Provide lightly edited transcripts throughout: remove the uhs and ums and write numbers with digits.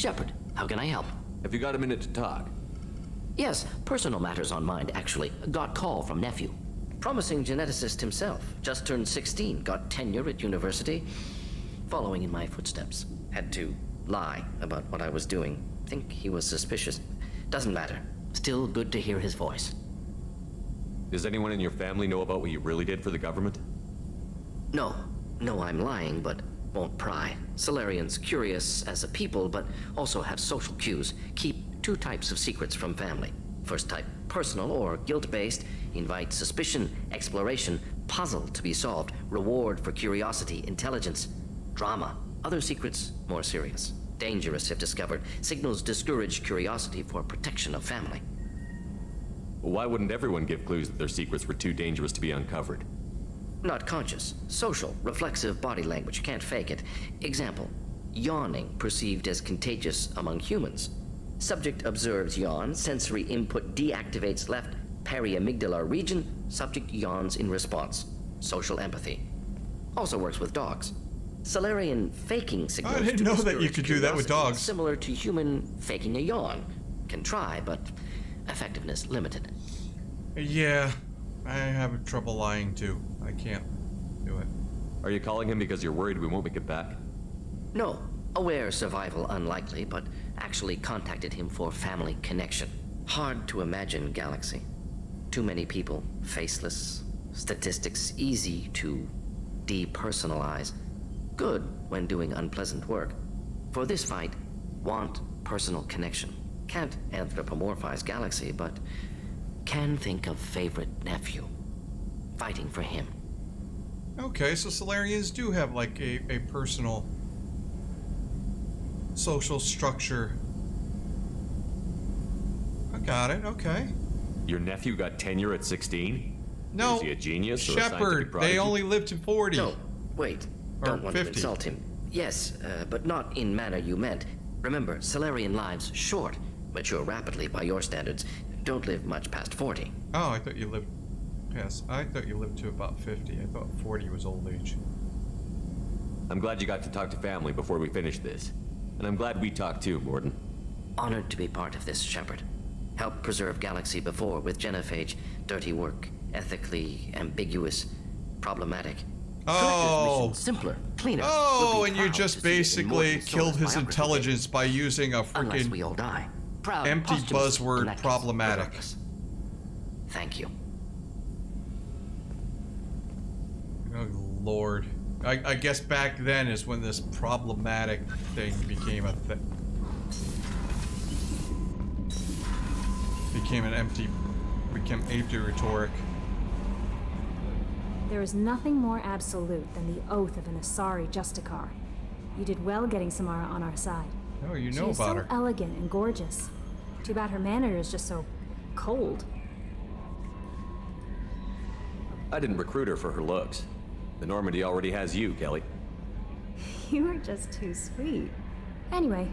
Shepard, how can I help? Have you got a minute to talk? Yes, personal matters on mind, actually. Got call from nephew. Promising geneticist himself. Just turned 16, got tenure at university. Following in my footsteps. Had to lie about what I was doing. Think he was suspicious. Doesn't matter. Still good to hear his voice. Does anyone in your family know about what you really did for the government? No. No, I'm lying, but won't pry. Solarians curious as a people, but also have social cues. Keep two types of secrets from family. First type, personal or guilt-based, invite suspicion, exploration, puzzle to be solved, reward for curiosity, intelligence, drama. Other secrets, more serious. Dangerous if discovered. Signals discourage curiosity for protection of family. Why wouldn't everyone give clues that their secrets were too dangerous to be uncovered? Not conscious. Social, reflexive body language. Can't fake it. Example, yawning perceived as contagious among humans. Subject observes yawn, sensory input deactivates left periamygdalar region, subject yawns in response. Social empathy. Also works with dogs. Solarian faking signals. I didn't know that you could do that with dogs. Similar to human faking a yawn. Can try, but effectiveness limited. Yeah, I have trouble lying too. I can't do it. Are you calling him because you're worried we won't make it back? No. Aware survival unlikely, but actually contacted him for family connection. Hard to imagine galaxy. Too many people, faceless, statistics easy to depersonalize. Good when doing unpleasant work. For this fight, want personal connection. Can't anthropomorphize galaxy, but can think of favorite nephew. Fighting for him. Okay, so Solarians do have like a personal social structure. I got it, okay. Your nephew got tenure at 16? No, Is he a genius or a scientific Shepard, prodigy? they only lived to 40. No, wait. Or Don't want 50. to insult him. Yes, but not in manner you meant. Remember, Solarian lives short, mature rapidly by your standards. Don't live much past 40. Oh, I thought you lived... Yes, I thought you lived to about 50. I thought 40 was old age. I'm glad you got to talk to family before we finish this. And I'm glad we talked too, Mordin. Honored to be part of this, Shepard. Helped preserve Galaxy before with Genophage. Dirty work, ethically ambiguous, problematic. Oh. Mission simpler, cleaner. Oh, Would be and you proud just to see it in basically Morton killed Solar's his biography intelligence by using a Unless freaking we all die. Proud empty posthumous buzzword, in that case, problematic. regardless. Thank you. Oh, Lord. I guess back then is when this problematic thing became a thing. Became empty rhetoric. There is nothing more absolute than the oath of an Asari Justicar. You did well getting Samara on our side. Oh, you know She is about so her. elegant and gorgeous. Too bad her manner is just so cold. I didn't recruit her for her looks. The Normandy already has you, Kelly. You are just too sweet. Anyway,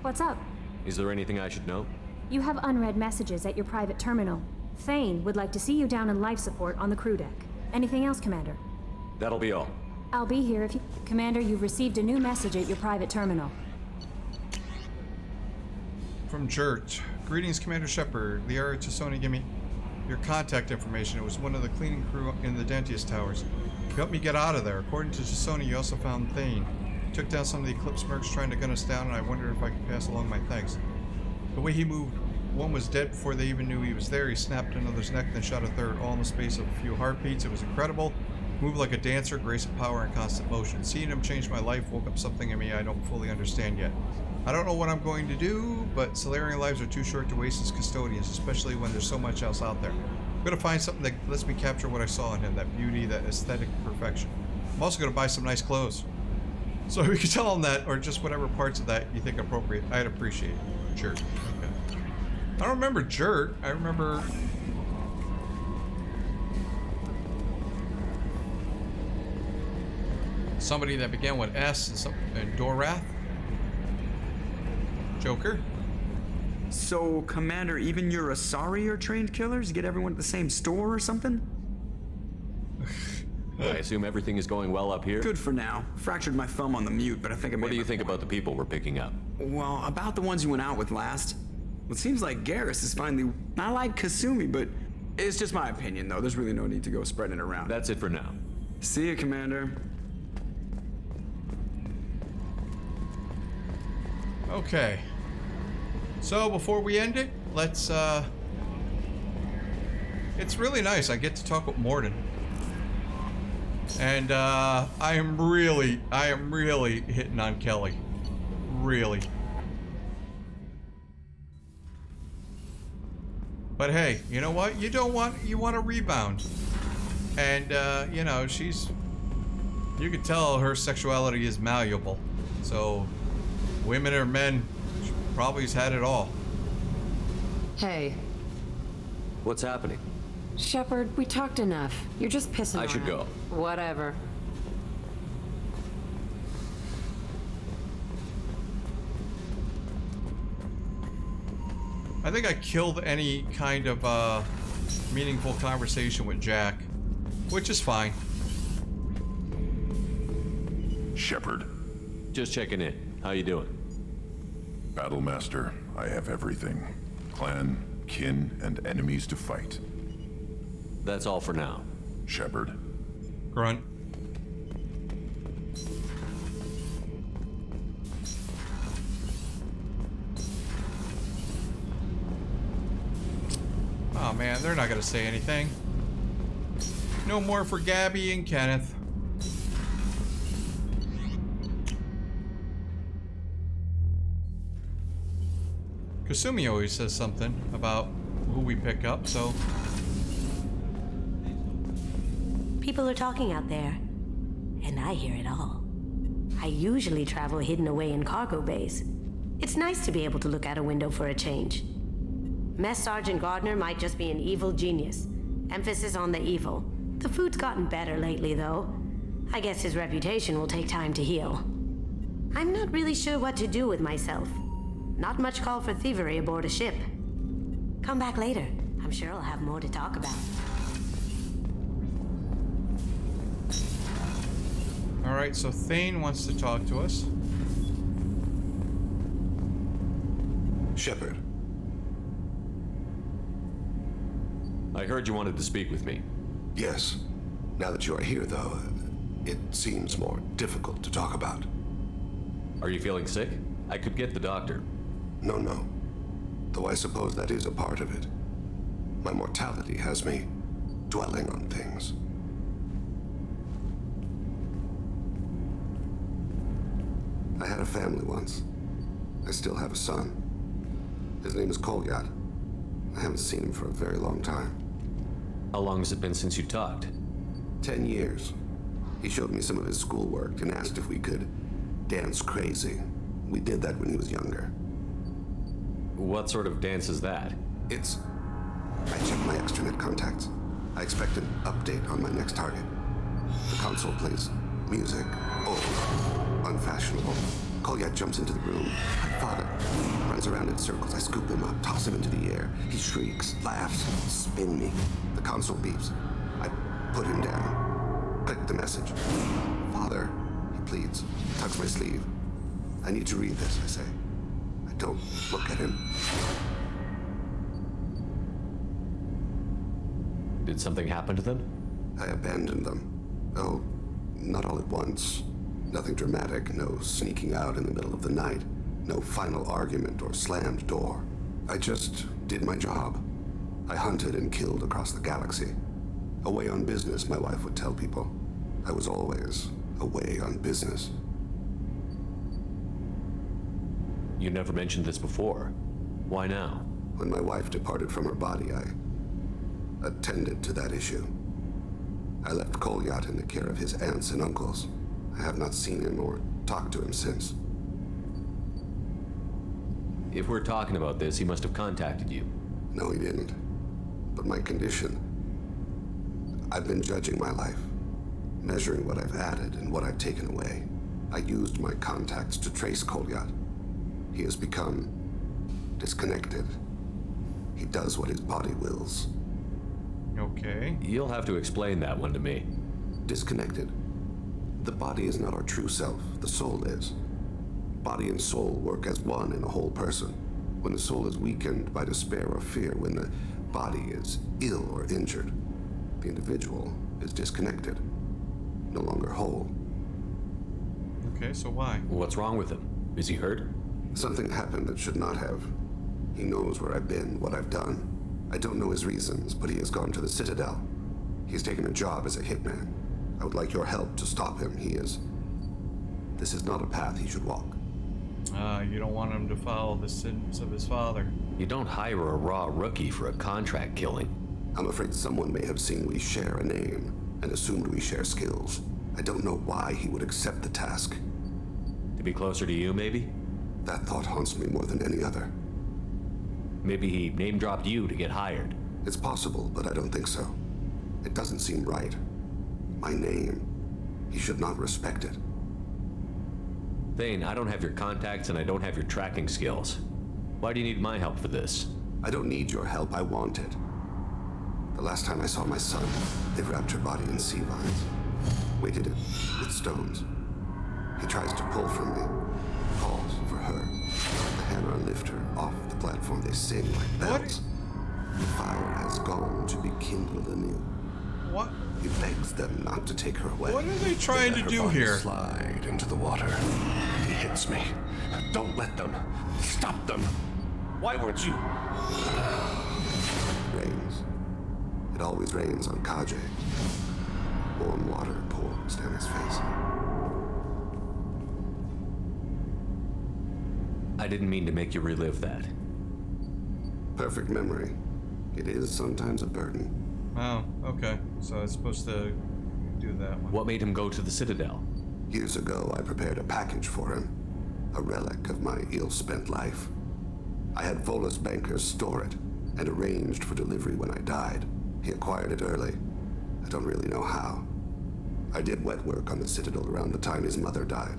what's up? Is there anything I should know? You have unread messages at your private terminal. Thane would like to see you down in life support on the crew deck. Anything else, Commander? That'll be all. I'll be here if you... Commander, you've received a new message at your private terminal. From Jert. Greetings, Commander Shepard. Liara Chisoni gave me your contact information. It was one of the cleaning crew in the Dentius Towers. You helped me get out of there. According to Chisoni, you also found Thane. You took down some of the Eclipse mercs trying to gun us down, and I wondered if I could pass along my thanks. The way he moved, one was dead before they even knew he was there. He snapped another's neck, then shot a third, all in the space of a few heartbeats. It was incredible. Moved like a dancer, grace of power and constant motion. Seeing him changed my life, woke up something in me I don't fully understand yet. I don't know what I'm going to do, but Solarian lives are too short to waste as custodians, especially when there's so much else out there. I'm going to find something that lets me capture what I saw in him, that beauty, that aesthetic perfection. I'm also going to buy some nice clothes. So if you could tell him that, or just whatever parts of that you think appropriate, I'd appreciate it. Jert. Okay. I don't remember Jert. I remember... somebody that began with S and Dorath. Joker. So, Commander, even your Asari are trained killers? Get everyone at the same store or something? I assume everything is going well up here? Good for now. Fractured my thumb on the mute, but I think I made What do you my think point. about the people we're picking up? Well, about the ones you went out with last. Well, it seems like Garrus is finally... I like Kasumi, but it's just my opinion, though. There's really no need to go spreading it around. That's it for now. See you, Commander. Okay. So before we end it, let's it's really nice. I get to talk with Mordin. And I am really hitting on Kelly. Really. But hey, you know what? You want a rebound. And you know, you could tell her sexuality is malleable. So women or men, she probably has had it all. Hey, What's happening? Shepard, we talked enough. You're just pissing I should around. go. Whatever. I think I killed any kind of meaningful conversation with Jack, which is fine. Shepard, Just checking in. How you doing? Battlemaster, I have everything. Clan, kin, and enemies to fight. That's all for now. Shepard, Grunt. Oh man, they're not gonna say anything. No more for Gabby and Kenneth. Kasumi always says something about who we pick up, so People are talking out there, and I hear it all. I usually travel hidden away in cargo bays. It's nice to be able to look out a window for a change. Mess Sergeant Gardner might just be an evil genius. Emphasis on the evil. The food's gotten better lately, though. I guess his reputation will take time to heal. I'm not really sure what to do with myself. Not much call for thievery aboard a ship. Come back later. I'm sure I'll have more to talk about. alright, so Thane wants to talk to us. Shepard, I heard you wanted to speak with me. yes. Now that you are here, though, it seems more difficult to talk about. Are you feeling sick? I could get the doctor. No. Though I suppose that is a part of it. My mortality has me dwelling on things. I had a family once. I still have a son. His name is Kolyat. I haven't seen him for a very long time. How long has it been since you talked? 10 years. He showed me some of his schoolwork and asked if we could dance crazy. We did that when he was younger. What sort of dance is that? It's... I checked my extranet contacts. I expect an update on my next target. The console plays music. Old. Unfashionable. Kolyat jumps into the room. My father runs around in circles. I scoop him up, toss him into the air. He shrieks, laughs, spin me. The console beeps. I put him down. Click the message. Father, he pleads, tugs my sleeve. I need to read this, I say. I don't look at him. Did something happen to them? I abandoned them. Oh, not all at once. Nothing dramatic, no sneaking out in the middle of the night, no final argument or slammed door. I just did my job. I hunted and killed across the galaxy. Away on business, my wife would tell people. I was always away on business. You never mentioned this before. Why now? When my wife departed from her body, I attended to that issue. I left Kolyat in the care of his aunts and uncles. I have not seen him or talked to him since. If we're talking about this, he must have contacted you. No, he didn't. But my condition... I've been judging my life, measuring what I've added and what I've taken away. I used my contacts to trace Kolyat. He has become disconnected. He does what his body wills. Okay. You'll have to explain that one to me. disconnected. The body is not our true self, the soul is. Body and soul work as one in a whole person. When the soul is weakened by despair or fear, when the body is ill or injured, the individual is disconnected, no longer whole. Okay, so why? What's wrong with him? Is he hurt? Something happened that should not have. He knows where I've been, what I've done. I don't know his reasons, but he has gone to the Citadel. He's taken a job as a hitman. I would like your help to stop him. This is not a path he should walk. You don't want him to follow the sins of his father. You don't hire a raw rookie for a contract killing. I'm afraid someone may have seen we share a name and assumed we share skills. I don't know why he would accept the task. To be closer to you, maybe? That thought haunts me more than any other. Maybe he name-dropped you to get hired. It's possible, but I don't think so. It doesn't seem right. My name. He should not respect it. Thane, I don't have your contacts and I don't have your tracking skills. Why do you need my help for this? I don't need your help. I want it. The last time I saw my son, they wrapped her body in sea vines, weighted it with stones. He tries to pull from me, calls for her. The hammer lift her off the platform. They sing like bells. The fire has gone to be kindled anew. What? He begs them not to take her away. What are they trying to do here? Slide into the water. He hits me. Don't let them. Stop them. Why weren't you? Rains. It always rains on Kaje. Warm water pours down his face. I didn't mean to make you relive that. Perfect memory. It is sometimes a burden. Oh, okay. So it's supposed to do that one. What made him go to the Citadel? Years ago, I prepared a package for him. A relic of my ill-spent life. I had Volus bankers store it and arranged for delivery when I died. He acquired it early. I don't really know how. I did wet work on the Citadel around the time his mother died.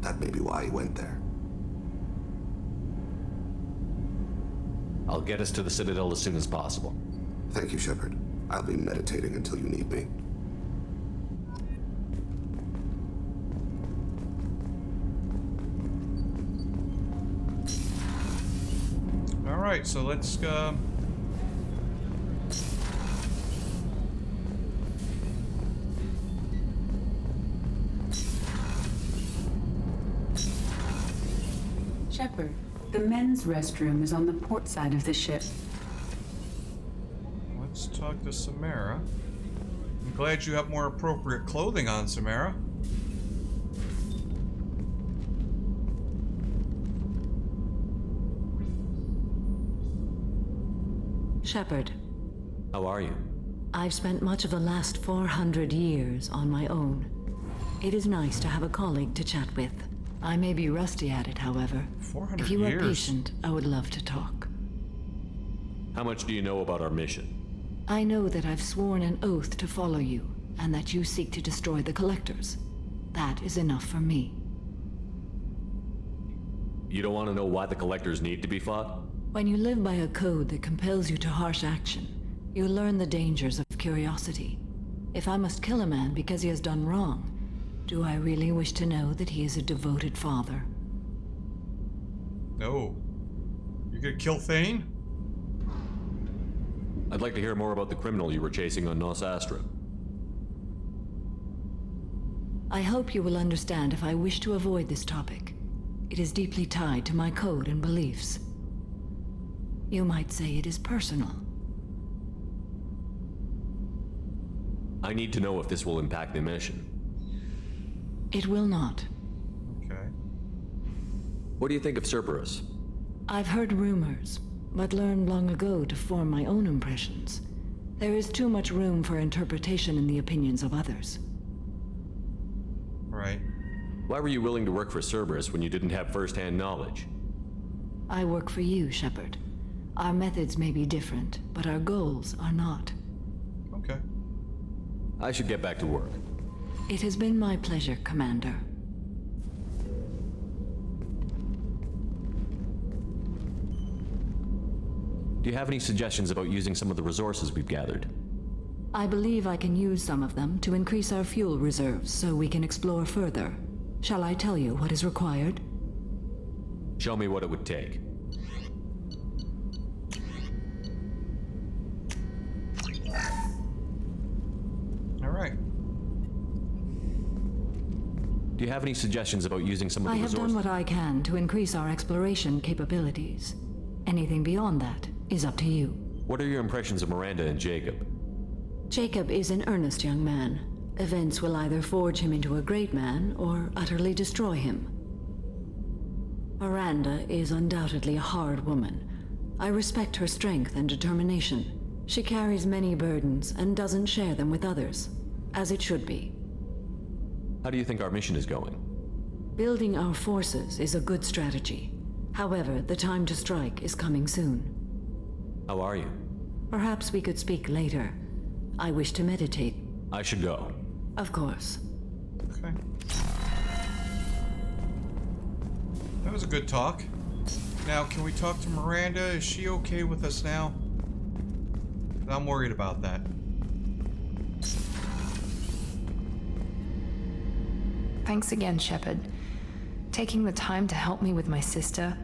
That may be why he went there. I'll get us to the Citadel as soon as possible. Thank you, Shepard. I'll be meditating until you need me. All right, so let's Shepard, the men's restroom is on the port side of the ship. let's talk to Samara. I'm glad you have more appropriate clothing on, Samara. Shepard, How are you? I've spent much of the last 400 years on my own. It is nice to have a colleague to chat with. I may be rusty at it, however. 400 If you are years? patient, I would love to talk. How much do you know about our mission? I know that I've sworn an oath to follow you, and that you seek to destroy the Collectors. That is enough for me. You don't want to know why the Collectors need to be fought? When you live by a code that compels you to harsh action, you learn the dangers of curiosity. If I must kill a man because he has done wrong, do I really wish to know that he is a devoted father? No. You're gonna kill Thane? I'd like to hear more about the criminal you were chasing on Nos Astra. I hope you will understand if I wish to avoid this topic. It is deeply tied to my code and beliefs. You might say it is personal. I need to know if this will impact the mission. It will not. Okay. What do you think of Cerberus? I've heard rumors, but learned long ago to form my own impressions. There is too much room for interpretation in the opinions of others. Right. Why were you willing to work for Cerberus when you didn't have first-hand knowledge? I work for you, Shepard. Our methods may be different, but our goals are not. Okay. I should get back to work. It has been my pleasure, Commander. Do you have any suggestions about using some of the resources we've gathered? I believe I can use some of them to increase our fuel reserves so we can explore further. Shall I tell you what is required? Show me what it would take. All right. Do you have any suggestions about using some of the I have resources? done what I can to increase our exploration capabilities. Anything beyond that is up to you. What are your impressions of Miranda and Jacob? Jacob is an earnest young man. Events will either forge him into a great man or utterly destroy him. Miranda is undoubtedly a hard woman. I respect her strength and determination. She carries many burdens and doesn't share them with others, as it should be. How do you think our mission is going? Building our forces is a good strategy. However, the time to strike is coming soon. How are you? Perhaps we could speak later. I wish to meditate. I should go. Of course. Okay. That was a good talk. Now, can we talk to Miranda? Is she okay with us now? I'm worried about that. Thanks again, Shepard. Taking the time to help me with my sister.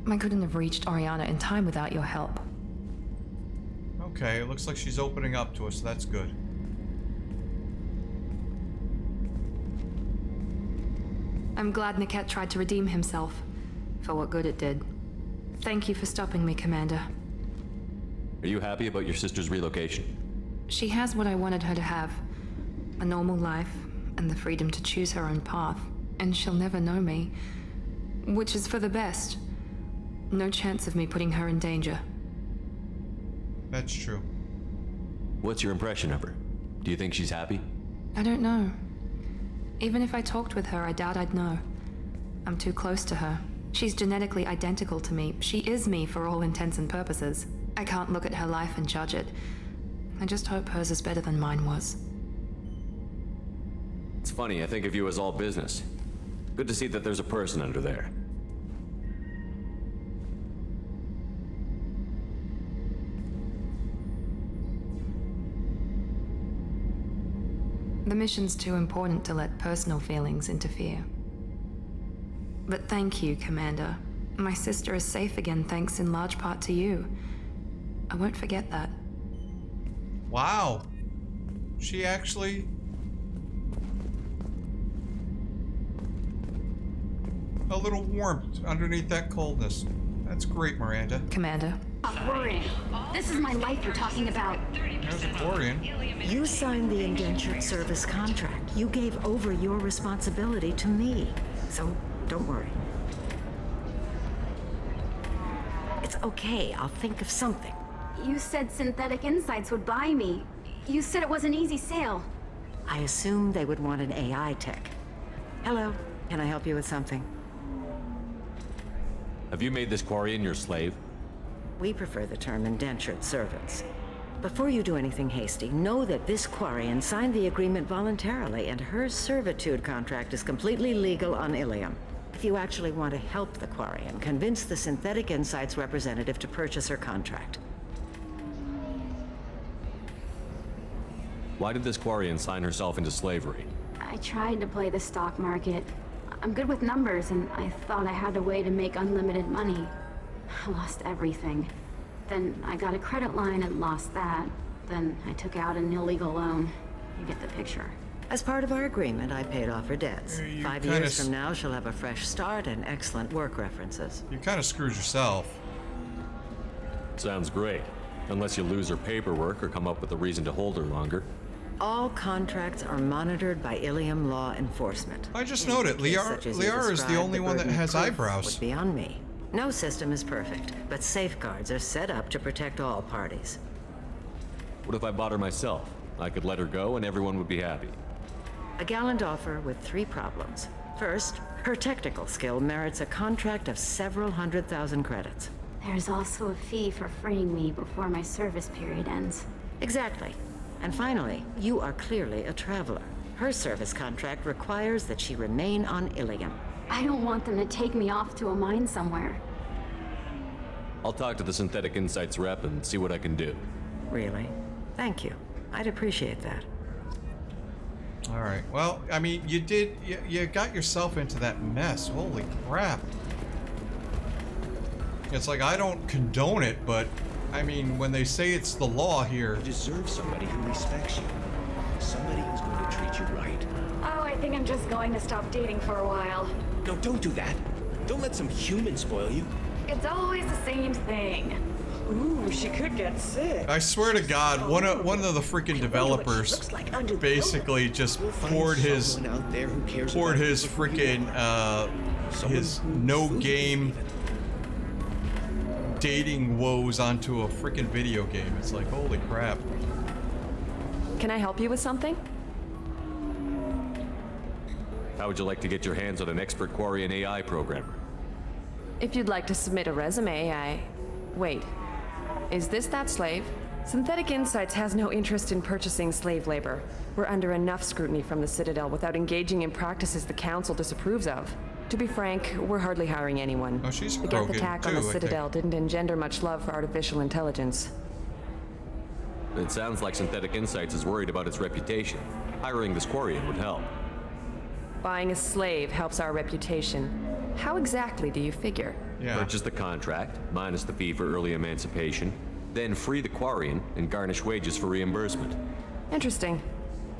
I couldn't have reached Oriana in time without your help. Okay, it looks like she's opening up to us, so that's good. I'm glad Niket tried to redeem himself, for what good it did. Thank you for stopping me, Commander. Are you happy about your sister's relocation? She has what I wanted her to have. A normal life, and the freedom to choose her own path. And she'll never know me. Which is for the best. No chance of me putting her in danger. That's true. What's your impression of her? Do you think she's happy? I don't know. Even if I talked with her, I doubt I'd know. I'm too close to her. She's genetically identical to me. She is me for all intents and purposes. I can't look at her life and judge it. I just hope hers is better than mine was. It's funny, I think of you as all business. Good to see that there's a person under there. The mission's too important to let personal feelings interfere. But thank you, Commander. My sister is safe again thanks in large part to you. I won't forget that. Wow. She actually... a little warmth underneath that coldness. That's great, Miranda. Commander. Stop worrying. This is my life you're talking about. There's a Quarian. You signed the indentured service contract. You gave over your responsibility to me. So don't worry. It's okay. I'll think of something. You said Synthetic Insights would buy me. You said it was an easy sale. I assumed they would want an AI tech. Hello. Can I help you with something? Have you made this Quarian your slave? We prefer the term indentured servants. Before you do anything hasty, know that this Quarian signed the agreement voluntarily, and her servitude contract is completely legal on Ilium. If you actually want to help the Quarian, convince the Synthetic Insights representative to purchase her contract. Why did this Quarian sign herself into slavery? I tried to play the stock market. I'm good with numbers, and I thought I had a way to make unlimited money. I lost everything. Then I got a credit line and lost that. Then I took out an illegal loan. You get the picture. As part of our agreement, I paid off her debts. You 5 kinda years from now, she'll have a fresh start and excellent work references. You kind of screwed yourself. Sounds great. Unless you lose her paperwork or come up with a reason to hold her longer. All contracts are monitored by Ilium law enforcement. I just In noted, cases such as you Liara is the described, only one that burden of has proof eyebrows. Would be on me. No system is perfect, but safeguards are set up to protect all parties. What if I bought her myself? I could let her go and everyone would be happy. A gallant offer with 3 problems. First, her technical skill merits a contract of several 100,000 credits. There's also a fee for freeing me before my service period ends. Exactly. And finally, you are clearly a traveler. Her service contract requires that she remain on Ilium. I don't want them to take me off to a mine somewhere. I'll talk to the Synthetic Insights rep and see what I can do. Really? Thank you. I'd appreciate that. All right. Well, I mean, you got yourself into that mess. Holy crap. It's like, I don't condone it, but I mean, when they say it's the law here. You deserve somebody who respects you. Somebody who's going to treat you right. Oh, I think I'm just going to stop dating for a while. No, don't do that. Don't let some human spoil you. It's always the same thing. Ooh, she could get sick. I swear to God, one of the freaking developers basically just poured his freaking his no game dating woes onto a freaking video game. It's like, holy crap. Can I help you with something? How would you like to get your hands on an expert Quarian AI programmer? If you'd like to submit a resume, Wait. Is this that slave? Synthetic Insights has no interest in purchasing slave labor. We're under enough scrutiny from the Citadel without engaging in practices the Council disapproves of. To be frank, we're hardly hiring anyone. Oh, she's the Geth Krogan attack on too, the I Citadel think. didn't engender much love for artificial intelligence. It sounds like Synthetic Insights is worried about its reputation. Hiring this Quarian would help. Buying a slave helps our reputation. How exactly do you figure? Purchase the contract, minus the fee for early emancipation, then free the Quarian and garnish wages for reimbursement. Interesting.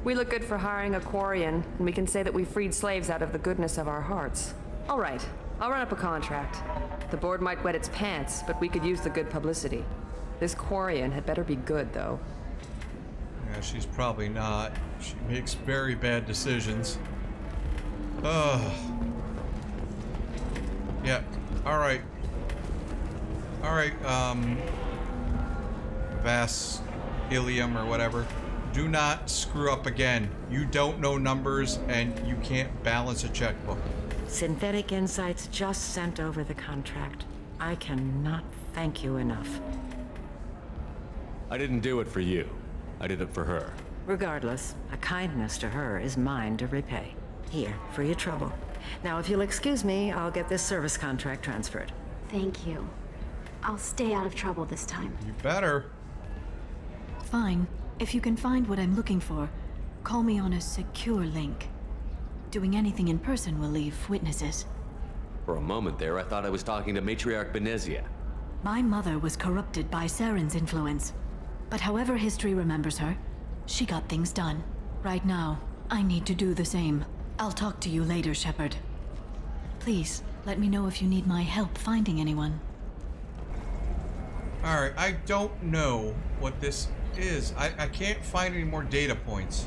We look good for hiring a Quarian, and we can say that we freed slaves out of the goodness of our hearts. All right, I'll run up a contract. The board might wet its pants, but we could use the good publicity. This Quarian had better be good, though. Yeah, she's probably not. She makes very bad decisions. Ugh. Yeah. Alright. Alright, Vas Ilium or whatever. Do not screw up again. You don't know numbers and you can't balance a checkbook. Synthetic Insights just sent over the contract. I cannot thank you enough. I didn't do it for you. I did it for her. Regardless, a kindness to her is mine to repay. Here, for your trouble. Now, if you'll excuse me, I'll get this service contract transferred. Thank you. I'll stay out of trouble this time. You better. Fine. If you can find what I'm looking for, call me on a secure link. Doing anything in person will leave witnesses. For a moment there, I thought I was talking to Matriarch Benezia. My mother was corrupted by Saren's influence. But however history remembers her, she got things done. Right now, I need to do the same. I'll talk to you later, Shepard. Please, let me know if you need my help finding anyone. Alright, I don't know what this is. I can't find any more data points.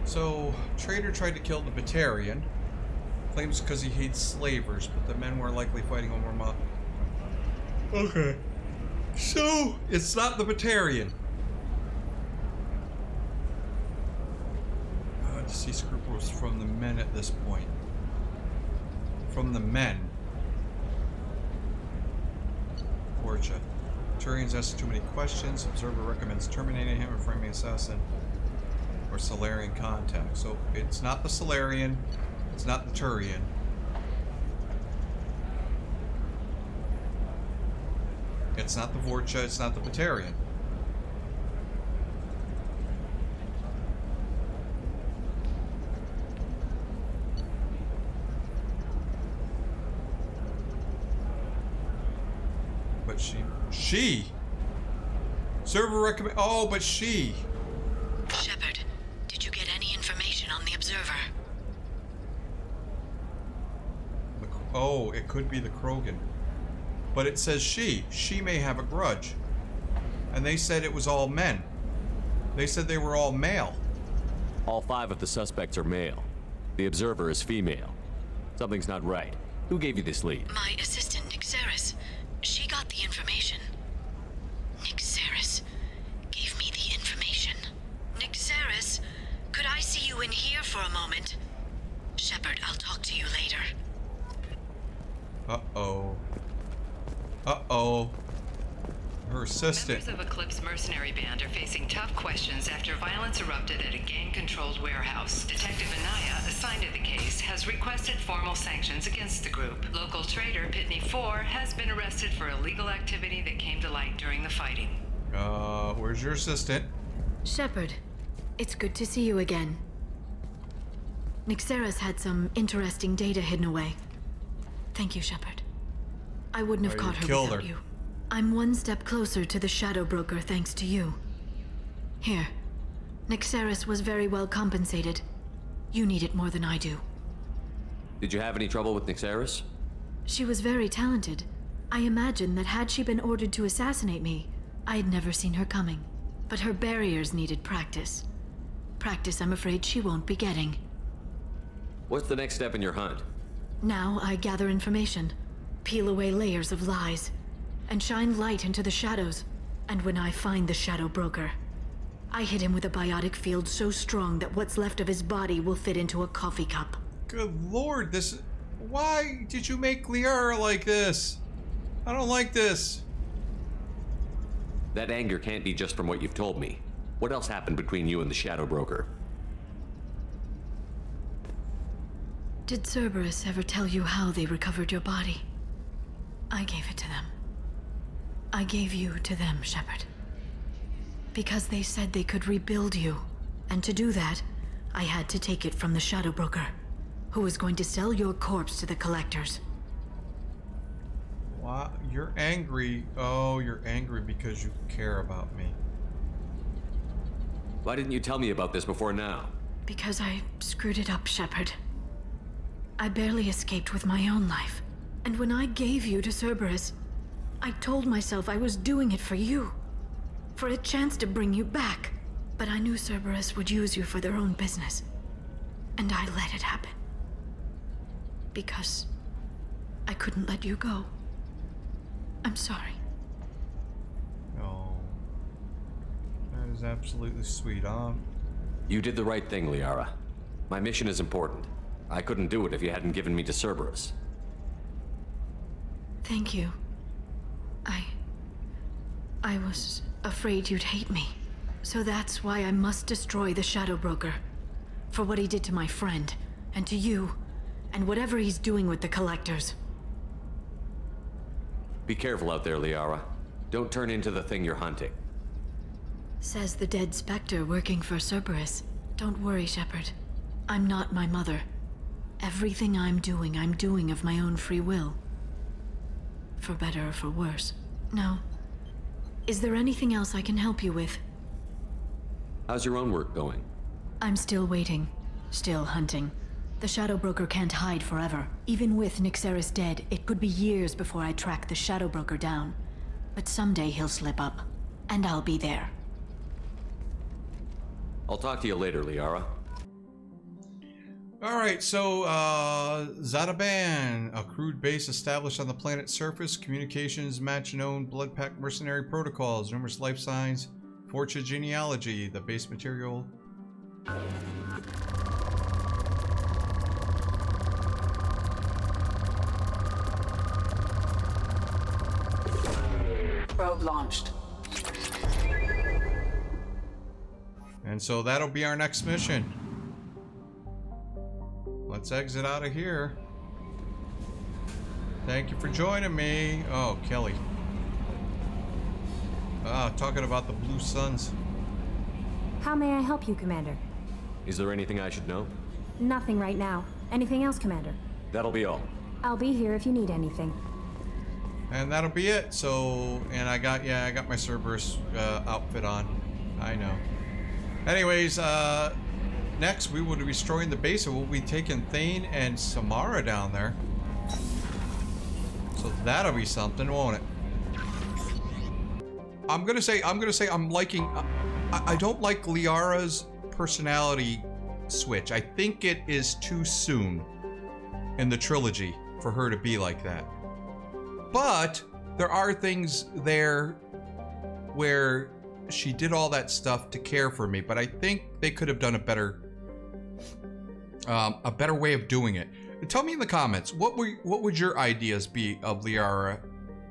So, Traitor tried to kill the Batarian. Claims because he hates slavers, but the men were likely fighting over mob. Okay. So, it's not the Batarian. To see scruples from the men at this point. From the men. Vorcha. Turian's asked too many questions. Observer recommends terminating him and framing assassin or Salarian contact. So it's not the Salarian. It's not the Turian. It's not the Vorcha. It's not the Batarian. But she server recommend. Oh, but she. Shepard, did you get any information on the Observer? Oh, it could be the Krogan. But it says she. She may have a grudge. And they said it was all men. They said they were all male. All 5 of the suspects are male. The Observer is female. Something's not right. Who gave you this lead? My assistant, Nixeris. She got the information. Nixeris gave me the information. Nixeris, could I see you in here for a moment? Shepard, I'll talk to you later. Uh-oh. Uh-oh. Her assistant. Members of Eclipse mercenary band are facing tough questions after violence erupted at a gang-controlled warehouse. Detective Anaya, assigned to the case, has requested formal sanctions against the group. Local trader Pitney 4 has been arrested for illegal activity that came to light during the fighting. Where's your assistant? Shepard, it's good to see you again. Nyxeris had some interesting data hidden away. Thank you, Shepard. I wouldn't have caught her without you. I'm one step closer to the Shadow Broker thanks to you. Here, Nyxeris was very well compensated. You need it more than I do. Did you have any trouble with Nyxeris? She was very talented. I imagine that had she been ordered to assassinate me, I had never seen her coming. But her barriers needed practice. Practice I'm afraid she won't be getting. What's the next step in your hunt? Now I gather information, peel away layers of lies, and shine light into the shadows. And when I find the Shadow Broker, I hit him with a biotic field so strong that what's left of his body will fit into a coffee cup. Good lord, this... Why did you make Liara like this? I don't like this. That anger can't be just from what you've told me. What else happened between you and the Shadow Broker? Did Cerberus ever tell you how they recovered your body? I gave it to them. I gave you to them, Shepard. Because they said they could rebuild you. And to do that, I had to take it from the Shadow Broker, who was going to sell your corpse to the collectors. Wow, you're angry. Oh, you're angry because you care about me. Why didn't you tell me about this before now? Because I screwed it up, Shepard. I barely escaped with my own life. And when I gave you to Cerberus, I told myself I was doing it for you. For a chance to bring you back. But I knew Cerberus would use you for their own business. And I let it happen. Because I couldn't let you go. I'm sorry. Oh. That is absolutely sweet, huh? You did the right thing, Liara. My mission is important. I couldn't do it if you hadn't given me to Cerberus. Thank you. I was afraid you'd hate me. So that's why I must destroy the Shadow Broker. For what he did to my friend, and to you, and whatever he's doing with the collectors. Be careful out there, Liara. Don't turn into the thing you're hunting. Says the dead Spectre working for Cerberus. Don't worry, Shepard. I'm not my mother. Everything I'm doing of my own free will. For better or for worse. Now, is there anything else I can help you with? How's your own work going? I'm still waiting. Still hunting. The Shadow Broker can't hide forever. Even with Nyxeris dead, it could be years before I track the Shadow Broker down. But someday he'll slip up. And I'll be there. I'll talk to you later, Liara. Alright, so, Zadaban, a crude base established on the planet's surface, communications match known blood pact mercenary protocols, numerous life signs, Fortune genealogy, the base material. Probe launched. And so that'll be our next mission. Let's exit out of here. Thank you for joining me. Oh, Kelly. Talking about the Blue Suns. How may I help you, Commander? Is there anything I should know? Nothing right now. Anything else, Commander? That'll be all. I'll be here if you need anything. And that'll be it. So, and I got my Cerberus outfit on. I know. Anyways, next we will be destroying the base, and we'll be taking Thane and Samara down there. So that'll be something, won't it? I'm gonna say I'm liking. I don't like Liara's personality switch. I think it is too soon in the trilogy for her to be like that. But there are things there where she did all that stuff to care for me, but I think they could have done a better way of doing it. Tell me in the comments, what would your ideas be of Liara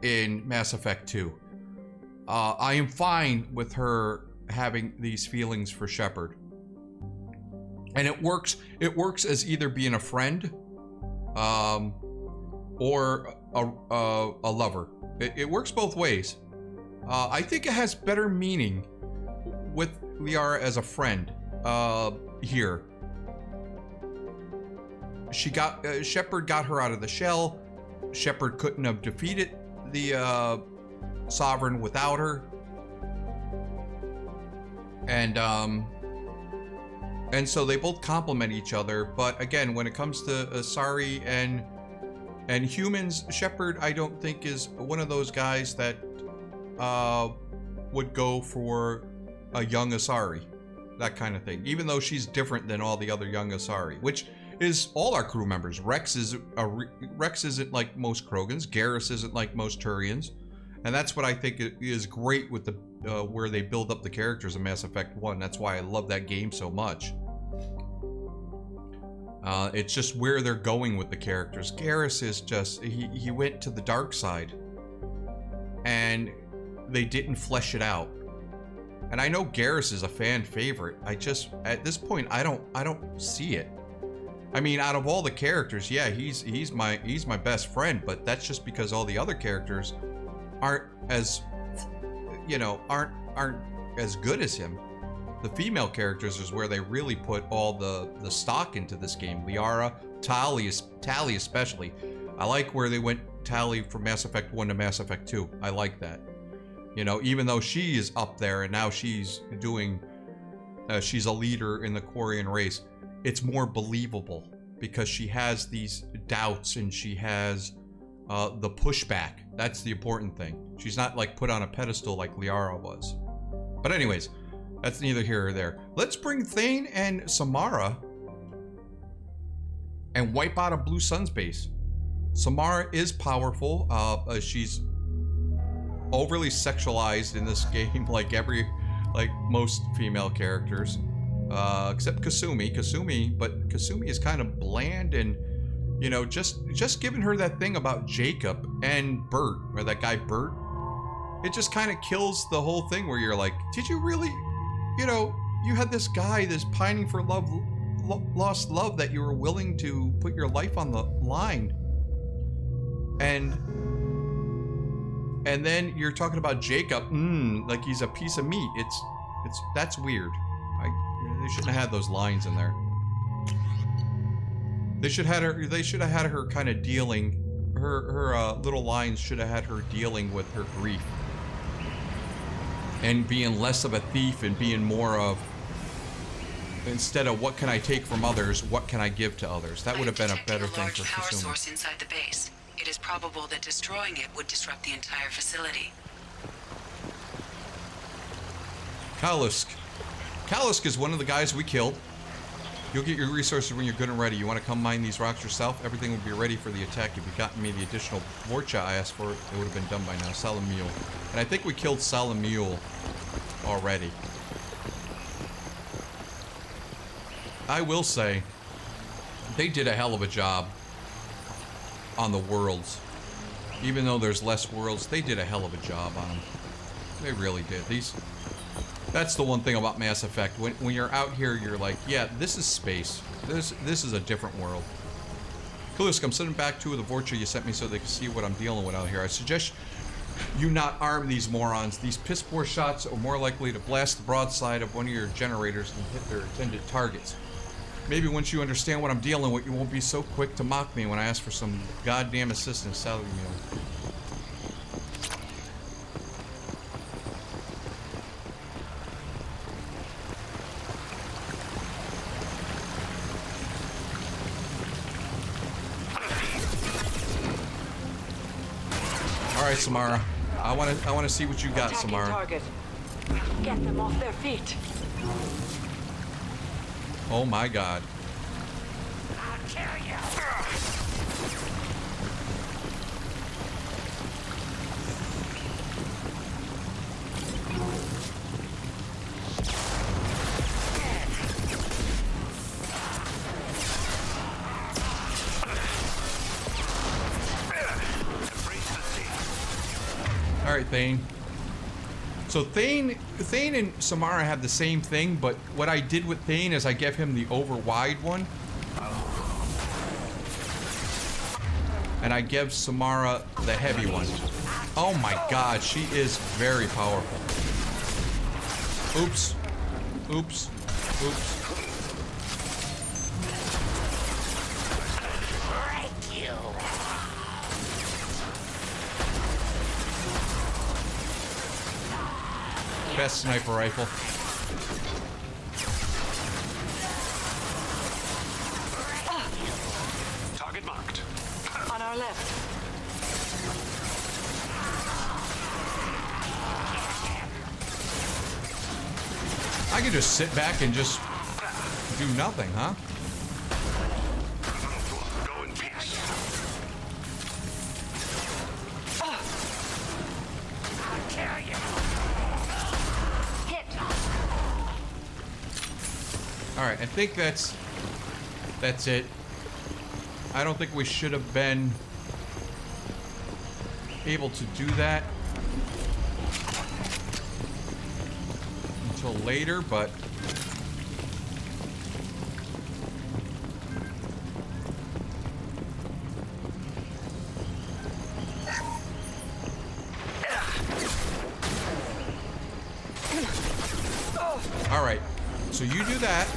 in Mass Effect 2? I am fine with her having these feelings for Shepard. And it works as either being a friend or a lover. It works both ways. I think it has better meaning with Liara as a friend here. Shepard got her out of the shell. Shepard couldn't have defeated the Sovereign without her. And so they both complement each other. But again, when it comes to Asari and humans, Shepard, I don't think is one of those guys that would go for a young Asari, that kind of thing. Even though she's different than all the other young Asari, which is all our crew members. Rex isn't like most Krogans. Garrus isn't like most Turians, and that's what I think is great with the where they build up the characters in Mass Effect 1. That's why I love that game so much. It's just where they're going with the characters. Garrus is just he went to the dark side, and they didn't flesh it out. And I know Garrus is a fan favorite. I just at this point I don't see it. I mean, out of all the characters, yeah, he's my best friend, but that's just because all the other characters aren't as, you know, aren't as good as him. The female characters is where they really put all the stock into this game. Liara, Tali especially. I like where they went Tali from Mass Effect 1 to Mass Effect 2. I like that. You know, even though she is up there and now she's doing, she's a leader in the Quarian race, it's more believable because she has these doubts and she has the pushback. That's the important thing. She's not like put on a pedestal like Liara was. But anyways, that's neither here or there. Let's bring Thane and Samara and wipe out a Blue Sun's base. Samara is powerful. She's overly sexualized in this game, like most female characters, except Kasumi. But Kasumi is kind of bland, and you know, just giving her that thing about Jacob and Bert, or that guy Bert, it just kind of kills the whole thing. Where you're like, did you really, you know, you had this guy, this pining for love, lost love, that you were willing to put your life on the line, and then you're talking about Jacob, like he's a piece of meat. That's weird. They shouldn't have had those lines in there. They should have had her kind of dealing. Her little lines should have had her dealing with her grief and being less of a thief and being more of, instead of what can I take from others, what can I give to others. That would have been a better thing for power Kasumi. source inside the base. It is probable that destroying it would disrupt the entire facility. Kalisk. Kalisk is one of the guys we killed. You'll get your resources when you're good and ready. You want to come mine these rocks yourself? Everything will be ready for the attack. If you'd gotten me the additional Vorcha I asked for, it would have been done by now. Salamule. And I think we killed Salamule already. I will say, they did a hell of a job on the worlds. Even though there's less worlds, they did a hell of a job on them. They really did. That's the one thing about Mass Effect. When you're out here, you're like, yeah, this is space. This is a different world. Kalisk, I'm sending back 2 of the Vorcha you sent me so they can see what I'm dealing with out here. I suggest you not arm these morons. These piss-poor shots are more likely to blast the broadside of one of your generators than hit their intended targets. Maybe once you understand what I'm dealing with, you won't be so quick to mock me when I ask for some goddamn assistance. Salary meal. All right, Samara. I want to see what you got, Samara. Target. Get them off their feet. Oh my God. I'll kill you. All right, Thane. So Thane and Samara have the same thing, but what I did with Thane is I gave him the over wide one. And and I give Samara the heavy one. Oh my god, she is very powerful. Oops. Oops. Oops. Best sniper rifle. Target marked. On our left. I could just sit back and just do nothing, huh? Go in peace. Alright, I think that's it. I don't think we should have been able to do that until later, but all right, so you do that.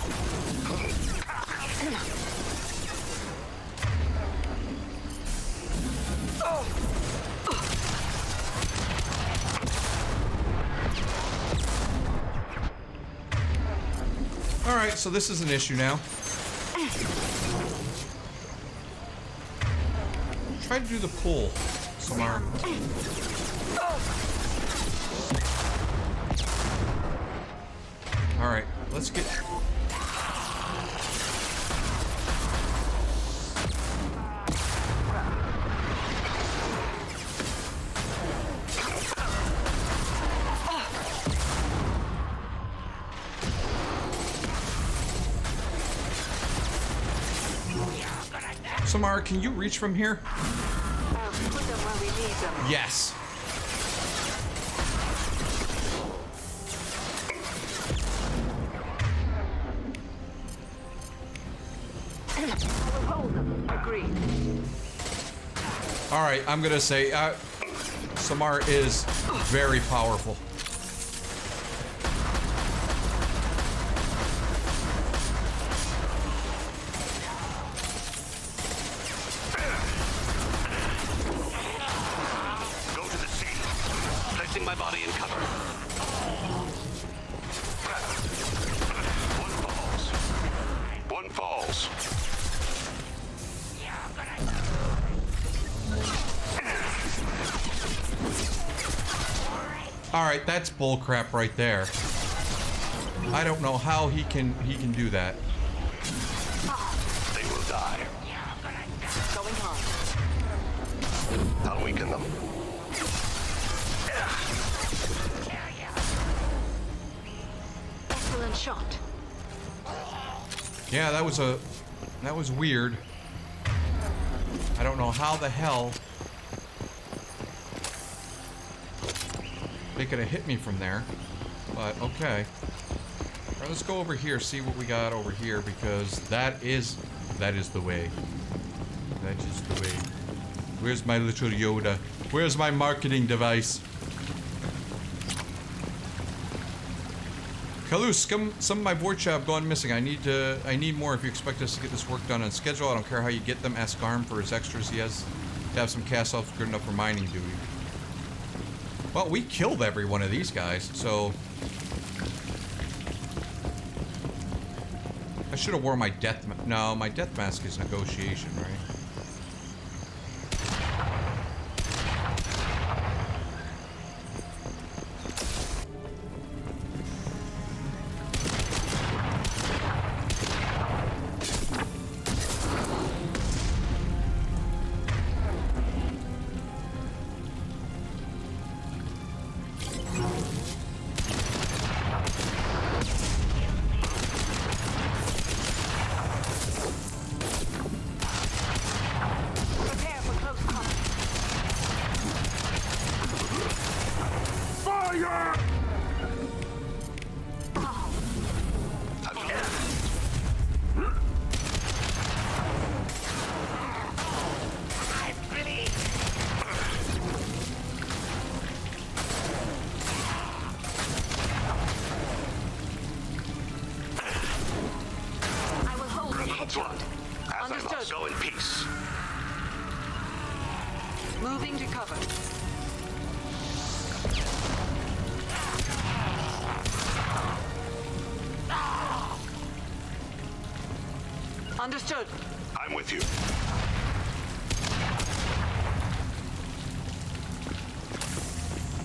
All right, so this is an issue now. Try to do the pull, Samara. All right, let's get. Samara, can you reach from here? Yes. Agreed. All right, I'm gonna say Samara is very powerful. My body in cover. One falls. All right, that's bullcrap right there. I don't know how he can do that. They will die. Going home. I'll weaken them. Excellent shot. Yeah, that was weird. I don't know how the hell they could have hit me from there, but okay. All right, let's go over here, see what we got over here, because that is the way. That is the way. Where's my little Yoda? Where's my marketing device? Kalus, some of my board shop have gone missing. I need more if you expect us to get this work done on schedule. I don't care how you get them. Ask Garm for his extras. He has to have some cast offs good enough for mining duty. Well, we killed every one of these guys, so I should have worn my death. No, my death mask is negotiation, right? cover. Understood. I'm with you.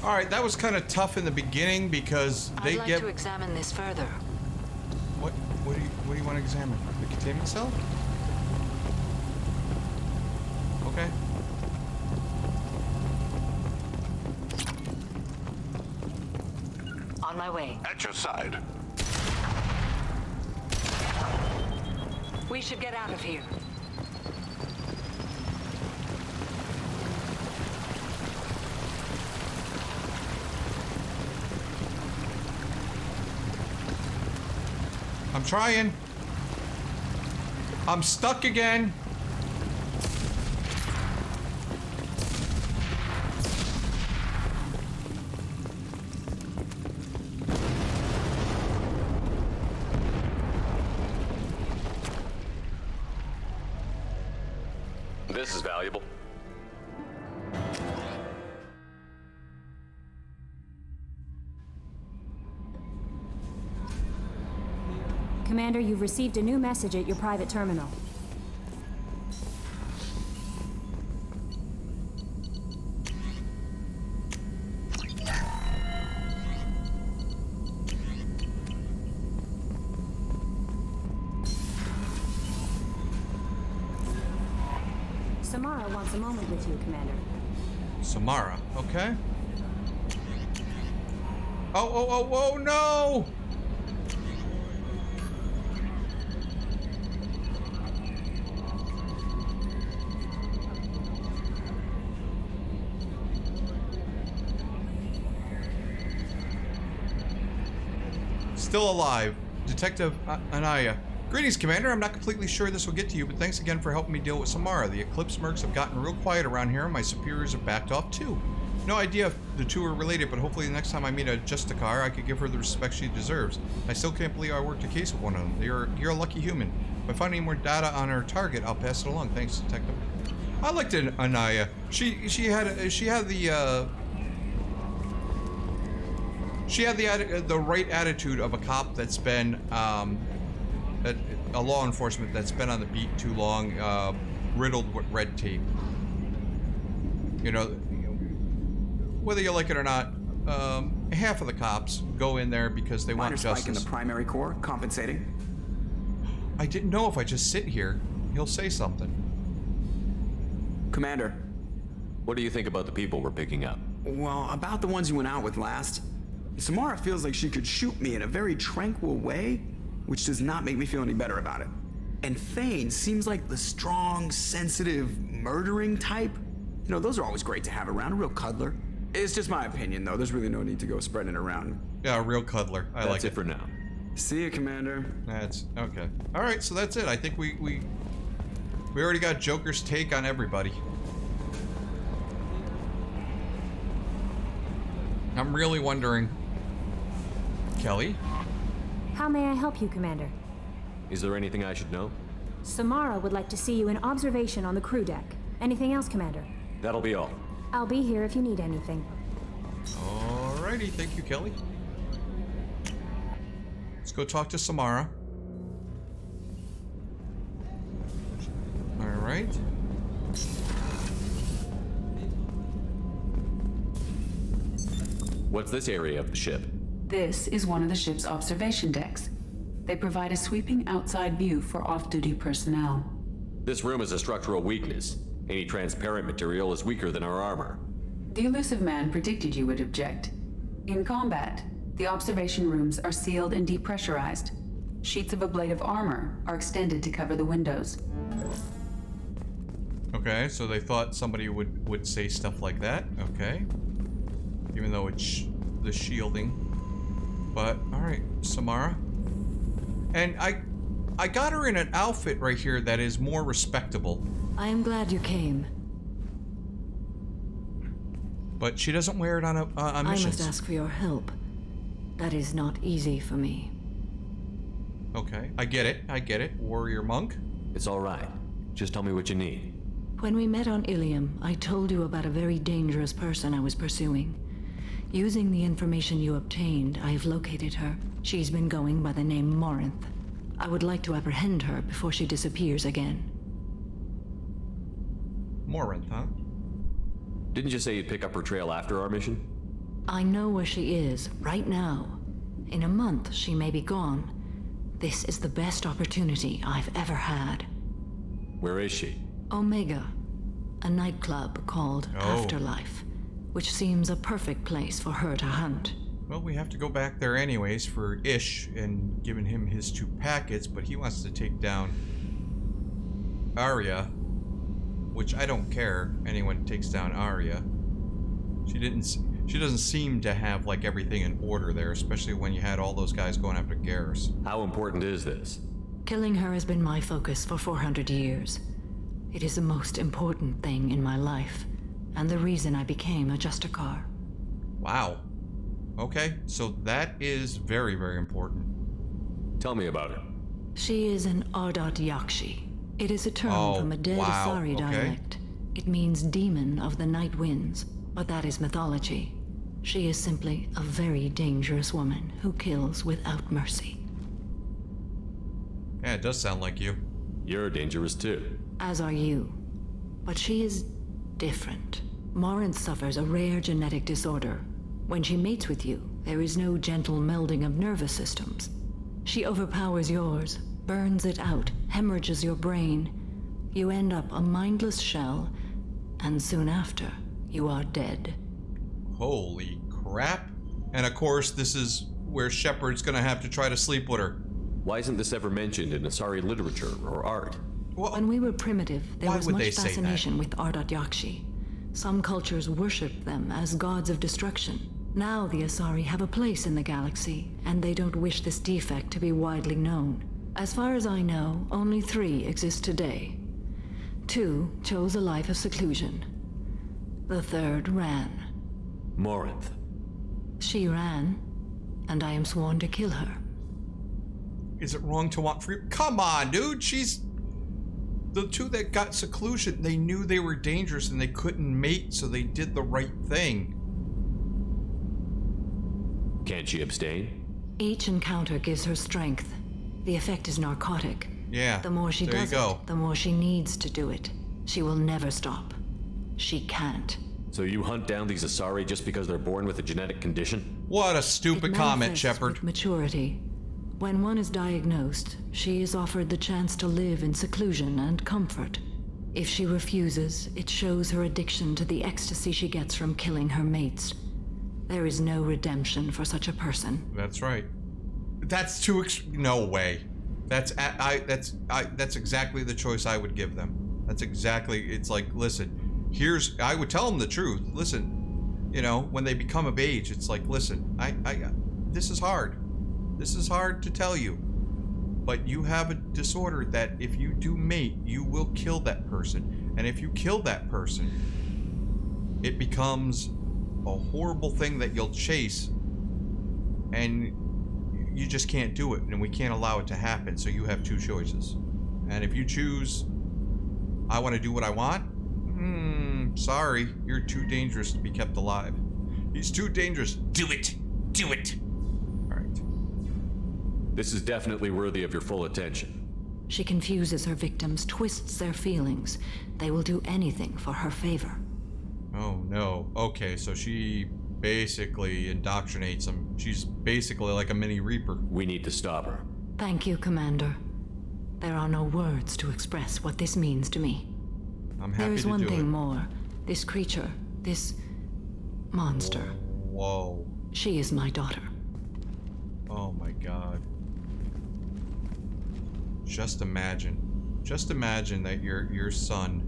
All right, that was kind of tough in the beginning because they I'd like get. to examine this further. What do you want to examine? The containment cell? Okay. On my way. At your side. We should get out of here. I'm trying. I'm stuck again. This is valuable. Commander, you've received a new message at your private terminal. Samara wants a moment with you, Commander. Samara, okay. Oh, no! Still alive. Detective Anaya. Greetings, Commander. I'm not completely sure this will get to you, but thanks again for helping me deal with Samara. The Eclipse mercs have gotten real quiet around here, and my superiors have backed off too. No idea if the two are related, but hopefully the next time I meet a Justicar, I could give her the respect she deserves. I still can't believe I worked a case with one of them. You're a lucky human. If I find any more data on her target, I'll pass it along. Thanks, Detective. I liked Anaya. She had the right attitude of a cop that's been a law enforcement that's been on the beat too long, riddled with red tape. You know, whether you like it or not, half of the cops go in there because they want justice. Spike in the primary core, compensating. I didn't know if I just sit here, he'll say something. Commander. What do you think about the people we're picking up? Well, about the ones you went out with last. Samara feels like she could shoot me in a very tranquil way, which does not make me feel any better about it. And Thane seems like the strong, sensitive, murdering type. You know, those are always great to have around, a real cuddler. It's just my opinion, though. There's really no need to go spreading it around. Yeah, a real cuddler. I like it. That's it for now. See you, Commander. That's okay. All right, so that's it. I think we already got Joker's take on everybody. I'm really wondering, Kelly? How may I help you, Commander? Is there anything I should know? Samara would like to see you in observation on the crew deck. Anything else, Commander? That'll be all. I'll be here if you need anything. Alrighty, thank you, Kelly. Let's go talk to Samara. Alright. What's this area of the ship? This is one of the ship's observation decks. They provide a sweeping outside view for off-duty personnel. This room is a structural weakness. Any transparent material is weaker than our armor. The Illusive Man predicted you would object. In combat, the observation rooms are sealed and depressurized. Sheets of ablative armor are extended to cover the windows. Okay, so they thought somebody would say stuff like that. Okay. Even though it's the shielding. But, alright, Samara. And I got her in an outfit right here that is more respectable. I am glad you came. But she doesn't wear it on a mission. I must ask for your help. That is not easy for me. Okay, I get it. Warrior monk. It's all right. Just tell me what you need. When we met on Ilium, I told you about a very dangerous person I was pursuing. Using the information you obtained, I have located her. She's been going by the name Morinth. I would like to apprehend her before she disappears again. Morinth, huh? Didn't you say you'd pick up her trail after our mission? I know where she is, right now. In a month, she may be gone. This is the best opportunity I've ever had. Where is she? Omega, a nightclub called Afterlife, which seems a perfect place for her to hunt. Well, we have to go back there anyways for Ish and giving him his 2 packets, but he wants to take down Arya, which I don't care. Anyone takes down Arya. She doesn't seem to have like everything in order there, especially when you had all those guys going after Garrus. How important is this? Killing her has been my focus for 400 years. It is the most important thing in my life, and the reason I became a Justicar. Wow. Okay, so that is very, very important. Tell me about her. She is an Ardat Yakshi. It is a term from a dead Asari dialect. It means demon of the night winds, but that is mythology. She is simply a very dangerous woman who kills without mercy. Yeah, it does sound like you. You're dangerous too. As are you. But she is different. Morinth suffers a rare genetic disorder. When she mates with you, there is no gentle melding of nervous systems. She overpowers yours, burns it out, hemorrhages your brain. You end up a mindless shell, and soon after, you are dead. Holy crap. And of course, this is where Shepard's gonna have to try to sleep with her. Why isn't this ever mentioned in Asari literature or art? Well, when we were primitive, there was much they say fascination with Ardat Yakshi. Some cultures worshipped them as gods of destruction. Now the Asari have a place in the galaxy, and they don't wish this defect to be widely known. As far as I know, only 3 exist today. 2 chose a life of seclusion. The 3rd ran. Morinth. She ran, and I am sworn to kill her. Is it wrong to want free? Come on, dude. She's... The 2 that got seclusion, they knew they were dangerous and they couldn't mate, so they did the right thing. Can't she abstain? Each encounter gives her strength. The effect is narcotic. Yeah, the more she there does you go. it, the more she needs to do it. She will never stop. She can't. So you hunt down these Asari just because they're born with a genetic condition? What a stupid comment, Shepard. With maturity. When one is diagnosed, she is offered the chance to live in seclusion and comfort. If she refuses, it shows her addiction to the ecstasy she gets from killing her mates. There is no redemption for such a person. That's right. That's too no way. That's exactly the choice I would give them. That's exactly. It's like, listen, I would tell them the truth. Listen, you know, when they become of age, it's like, listen, this is hard. This is hard to tell you, but you have a disorder that if you do mate, you will kill that person, and if you kill that person, it becomes a horrible thing that you'll chase, and you just can't do it, and we can't allow it to happen. So you have 2 choices, and if you choose, I want to do what I want. Sorry, you're too dangerous to be kept alive. He's too dangerous. Do it. Do it. All right. This is definitely worthy of your full attention. She confuses her victims, twists their feelings. They will do anything for her favor. Oh no. Okay, so she basically indoctrinates them. She's basically like a mini Reaper. We need to stop her. Thank you, Commander. There are no words to express what this means to me. I'm happy to do it. There is one thing more. This creature, this monster. Whoa. She is my daughter. Oh my god. Just imagine that your son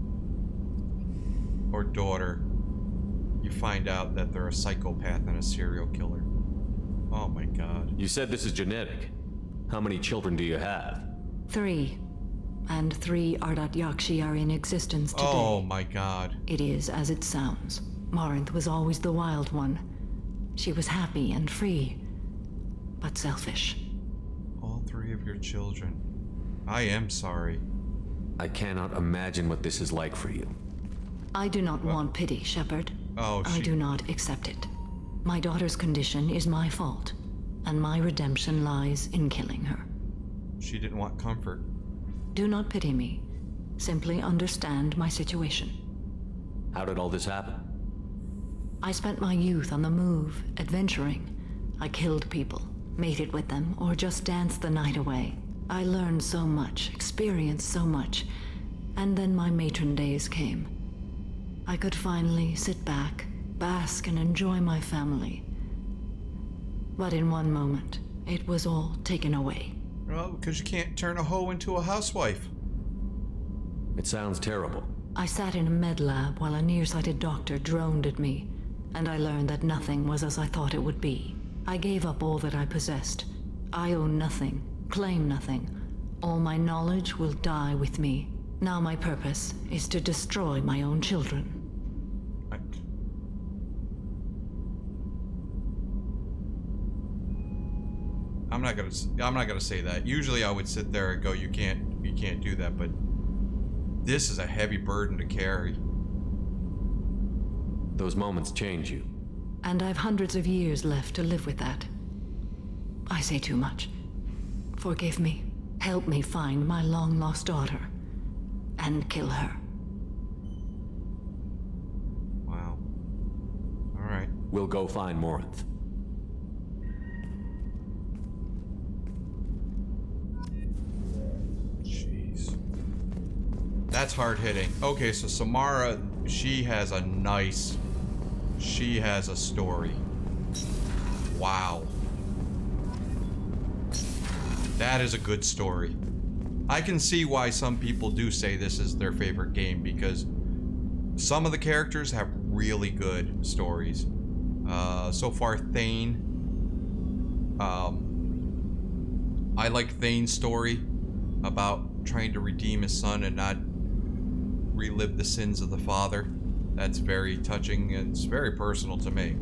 or daughter, you find out that they're a psychopath and a serial killer. Oh my god. You said this is genetic. How many children do you have? 3. And 3 Ardat Yakshi are in existence today. Oh my god. It is as it sounds. Morinth was always the wild one. She was happy and free, but selfish. All 3 of your children. I am sorry. I cannot imagine what this is like for you. I do not want pity, Shepard. Oh, I do not accept it. My daughter's condition is my fault, and my redemption lies in killing her. She didn't want comfort. Do not pity me. Simply understand my situation. How did all this happen? I spent my youth on the move, adventuring. I killed people, mated with them, or just danced the night away. I learned so much, experienced so much, and then my matron days came. I could finally sit back, bask and enjoy my family. But in one moment, it was all taken away. Well, because you can't turn a hoe into a housewife. It sounds terrible. I sat in a med lab while a nearsighted doctor droned at me, and I learned that nothing was as I thought it would be. I gave up all that I possessed. I own nothing, claim nothing. All my knowledge will die with me. Now my purpose is to destroy my own children. I'm not gonna say that. Usually I would sit there and go, you can't do that, but this is a heavy burden to carry. Those moments change you. And I've hundreds of years left to live with that. I say too much. Forgive me. Help me find my long-lost daughter. And kill her. Wow. Alright. We'll go find Morinth. Jeez. That's hard-hitting. Okay, so Samara, she has a story. Wow. That is a good story. I can see why some people do say this is their favorite game, because some of the characters have really good stories. So far, Thane. I like Thane's story about trying to redeem his son and not relive the sins of the father. That's very touching and it's very personal to me.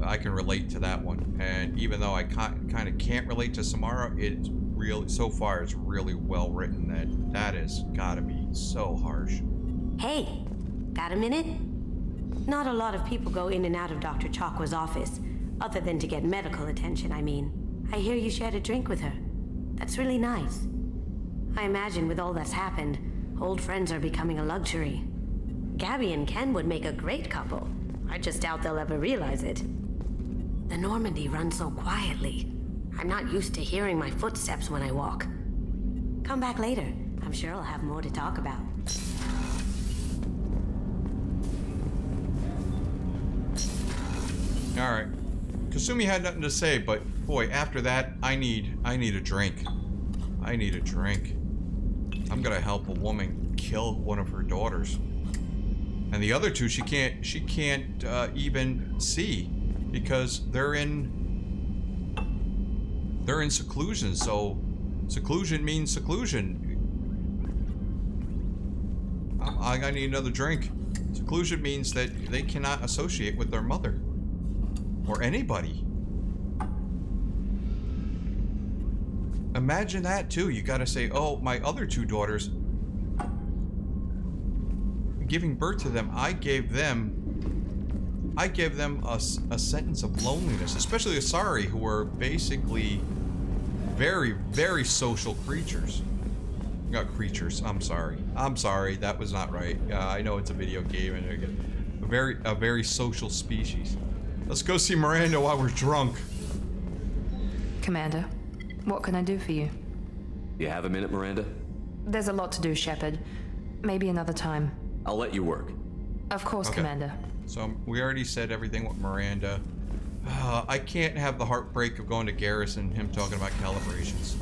I can relate to that one, and even though I kind of can't relate to Samara, it's really, so far, it's really well written. That has got to be so harsh. Hey, got a minute? Not a lot of people go in and out of Dr. Chakwa's office, other than to get medical attention, I mean. I hear you shared a drink with her. That's really nice. I imagine with all that's happened, old friends are becoming a luxury. Gabby and Ken would make a great couple. I just doubt they'll ever realize it. The Normandy runs so quietly. I'm not used to hearing my footsteps when I walk. Come back later. I'm sure I'll have more to talk about. Alright. Kasumi had nothing to say, but boy, after that, I need a drink. I need a drink. I'm gonna help a woman kill one of her daughters. And the other two, she can't even see because they're in seclusion. So seclusion means seclusion. I need another drink. Seclusion means that they cannot associate with their mother or anybody. Imagine that too. You gotta say, oh, my other two daughters, giving birth to them, I gave them a sentence of loneliness, especially Asari, who are basically very, very social creatures. Not creatures, I'm sorry, that was not right. I know it's a video game and a very social species. Let's go see Miranda while we're drunk. Commander, what can I do for you? You have a minute, Miranda? There's a lot to do, Shepard. Maybe another time. I'll let you work. Of course, okay. Commander. So we already said everything with Miranda. I can't have the heartbreak of going to Garrus and him talking about calibrations.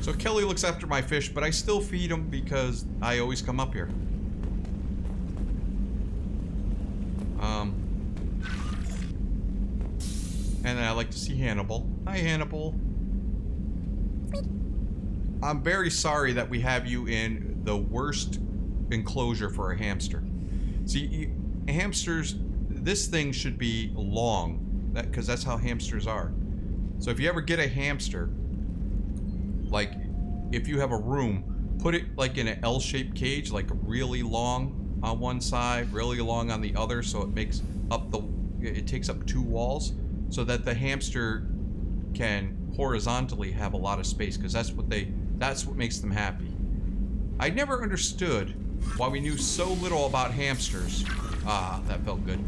So Kelly looks after my fish, but I still feed them because I always come up here. to see Hannibal. Hi, Hannibal. I'm very sorry that we have you in the worst enclosure for a hamster. See, hamsters, this thing should be long, because that's how hamsters are. So if you ever get a hamster, like if you have a room, put it like in an L-shaped cage, like really long on one side, really long on the other, so it makes up it takes up 2 walls, so that the hamster can horizontally have a lot of space, because that's what makes them happy. I never understood why we knew so little about hamsters. Ah, that felt good.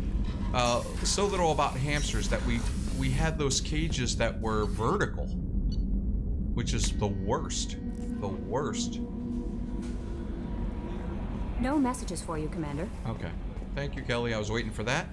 So little about hamsters that we had those cages that were vertical, which is the worst. The worst. No messages for you, Commander. Okay. Thank you, Kelly. I was waiting for that.